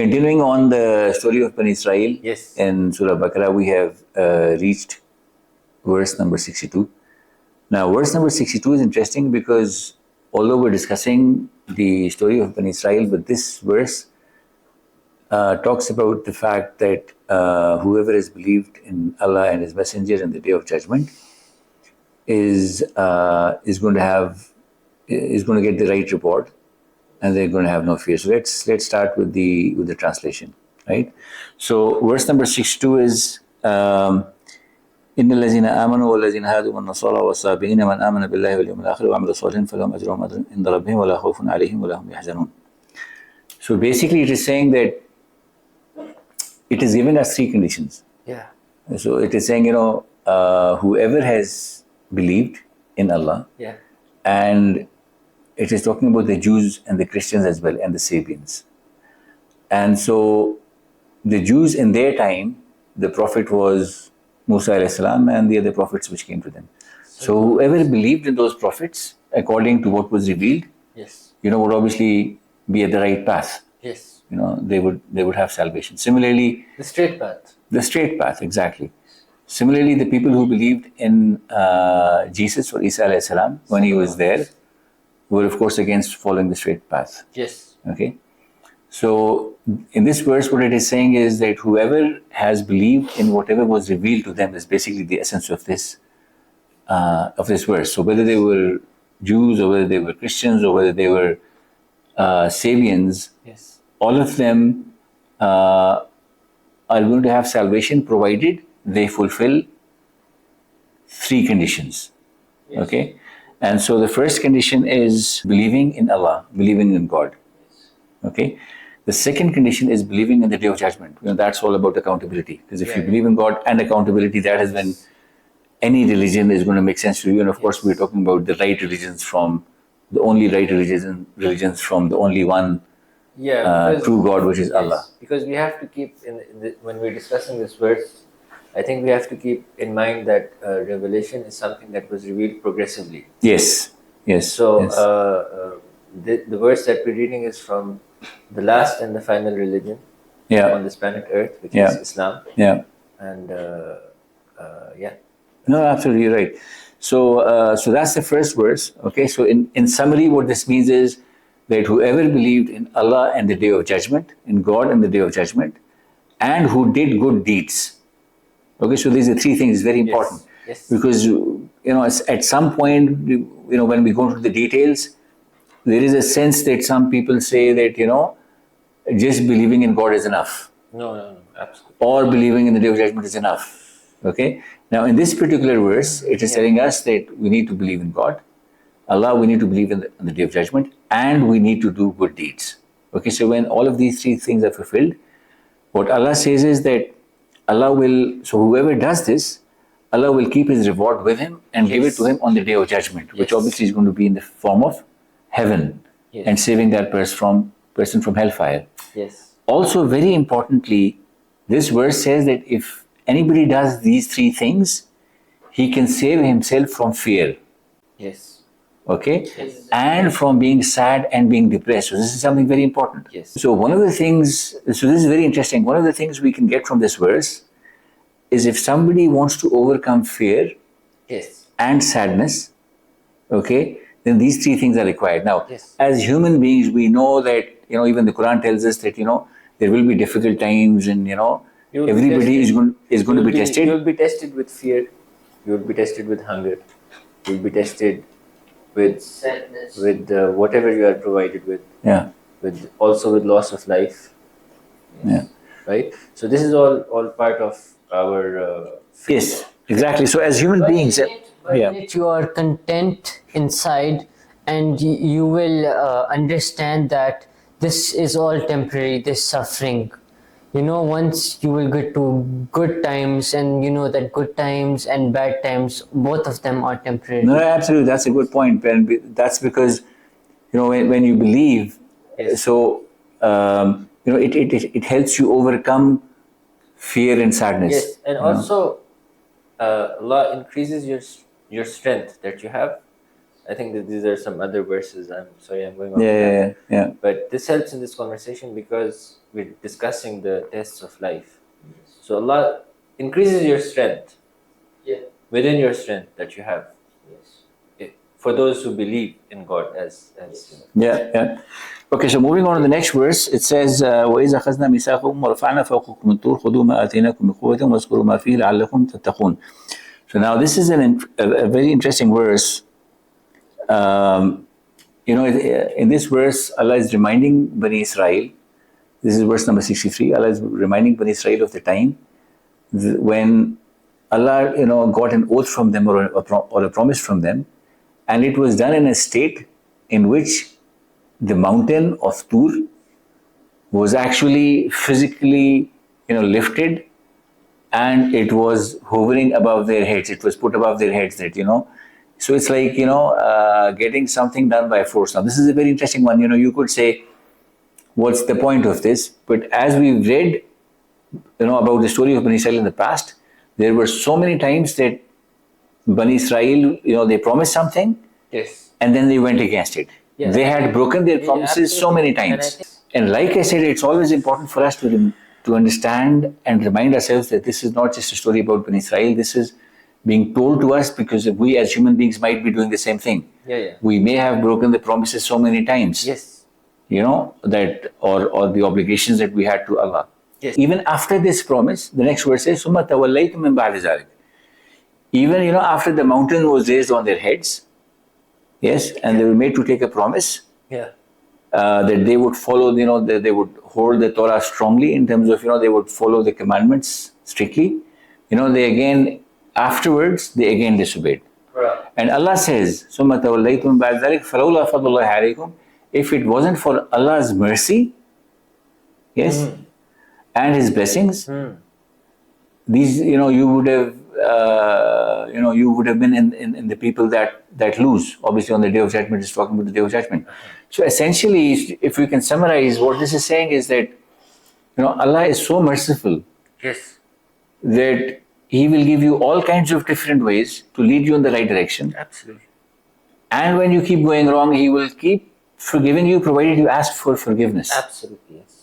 Continuing on the story of Bani Israel, Yes. in Surah Baqarah, we have reached verse number 62. Now, verse number 62 is interesting because although we're discussing the story of Bani Israel, but this verse talks about the fact that whoever has believed in Allah and His Messenger and the Day of Judgment is going to get the right reward, and they're going to have no fear. So let's start with the translation, right? So verse number 62 is إن الذين آمنوا والذين هادوا والنصارى والصابئين من آمن بالله واليوم الآخر وعمل صالحا فلهم أجرهم عند ربهم ولا خوف عليهم ولا هم يحزنون. So basically, it is saying that it is giving us three conditions. Yeah. So it is saying, whoever has believed in Allah, Yeah. and it is talking about the Jews and the Christians as well, and the Sabians. And so the Jews in their time, the Prophet was Musa alayhi salam and the other prophets which came to them. So whoever believed in those prophets according to what was revealed, Yes. would obviously be at the right path. Yes. They would have salvation. Similarly, The straight path. the straight path, exactly. Similarly, the people who believed in Jesus or Isa alayhi salam when he was there were of course against following the straight path. Yes. Okay. So in this verse, what it is saying is that whoever has believed in whatever was revealed to them is basically the essence of this verse. So whether they were Jews or whether they were Christians or whether they were Sabians, Yes. all of them are going to have salvation provided they fulfill three conditions. Yes. Okay. And so the first condition is believing in Allah, believing in God. Okay. The second condition is believing in the Day of Judgment. That's all about accountability. Because if you believe in God and accountability, that is when any religion is going to make sense to you. And of course, we're talking about the right religions from the only right religions from the only one true God, which is Allah. Because we have to keep, when we're discussing this verse, I think we have to keep in mind that revelation is something that was revealed progressively. Yes. Yes. So yes. The verse that we're reading is from the last and the final religion on this planet Earth, which is Islam. Yeah. And No, absolutely right. So that's the first verse. Okay. So in summary, what this means is that whoever believed in Allah and the Day of Judgment, in God and the Day of Judgment, and who did good deeds. Okay. So these are three things very important. Yes. Because at some point, when we go into the details, there is a sense that some people say that just believing in God is enough. No, absolutely. Or believing in the Day of Judgment is enough. Okay. Now, in this particular verse, it is telling us that we need to believe in God, Allah, we need to believe in the Day of Judgment, and we need to do good deeds. Okay. So when all of these three things are fulfilled, what Allah says is that Allah will. So whoever does this, Allah will keep his reward with him and give it to him on the Day of Judgment, which obviously is going to be in the form of heaven and saving that person from hellfire. Yes. Also, very importantly, this verse says that if anybody does these three things, he can save himself from fear. Yes. Okay? Yes. And from being sad and being depressed. So this is something very important. Yes. So this is very interesting. One of the things we can get from this verse is if somebody wants to overcome fear and sadness, okay, then these three things are required. Now, as human beings, we know that, even the Quran tells us that, there will be difficult times and, everybody is going to be tested. You will be tested with fear. You will be tested with hunger. You will be tested with sadness, with whatever you are provided with. Yeah. Also with loss of life. Yeah. Right? So this is all part of our faith. Yes, exactly. So as human beings... But you are content inside, and you will understand that this is all temporary, this suffering. Once you will get to good times, and that good times and bad times, both of them are temporary. No, absolutely. That's a good point. And that's because, when you believe, so, it helps you overcome fear and sadness. Yes, and also Allah increases your strength that you have, I think that these are some other verses. I'm sorry, I'm going off Yeah, yeah, track. yeah, yeah. But this helps in this conversation because we're discussing the tests of life. So Allah increases your strength within your strength that you have. For those who believe in God as Yeah, yeah. Okay, so moving on to the next verse, it says, وَإِذَا أَخَذْنَا مِيثَاقَكُمْ وَرَفَعْنَا فَوْقَكُمُ الطُّورَ خُذُوا مَا آتَيْنَاكُمْ بِقُوَّةٍ وَاذْكُرُوا مَا فِيهِ لَعَلَّكُمْ تَتَّقُونَ. So now this is a very interesting verse. In this verse, Allah is reminding Bani Israel, this is verse number 63, Allah is reminding Bani Israel of the time when Allah, got an oath from them or a promise from them, and it was done in a state in which the mountain of Tur was actually physically, lifted, and it was hovering above their heads. It was put above their heads. So it's like getting something done by force. Now this is a very interesting one. You could say, what's the point of this? But as we've read, about the story of Bani Israel in the past, there were so many times that Bani Israel, they promised something, yes, and then they went against it. Yes. They had broken their Yeah, promises so many absolutely. times. And like I said, it's always important for us to understand and remind ourselves that this is not just a story about Bani Israel. This is being told to us because we as human beings might be doing the same thing. Yeah. We may have broken the promises so many times. Yes. That or the obligations that we had to Allah. Yes. Even after this promise, the next verse says, ثُمَّ تَوَلَّيْتُم مِّن بَعْدِ ذَلِكَ. Even, after the mountain was raised on their heads, yes, and they were made to take a promise, that they would follow, that they would hold the Torah strongly in terms of, they would follow the commandments strictly. They again, afterwards, they again disobeyed. Right. And Allah says, ثُمَّ تَوَلَّيْتُم بَعْدَ ذَلِكَ فَلَوْلَا فَضْلُ اللَّهِ عَلَيْكُمْ. If it wasn't for Allah's mercy, yes, and His blessings, these, you would have, been in the people that lose. Obviously, on the Day of Judgment, it's talking about the Day of Judgment. So essentially, if we can summarize, what this is saying is that, Allah is so merciful. Yes. That He will give you all kinds of different ways to lead you in the right direction. Absolutely. And when you keep going wrong, He will keep forgiving you, provided you ask for forgiveness. Absolutely. Yes.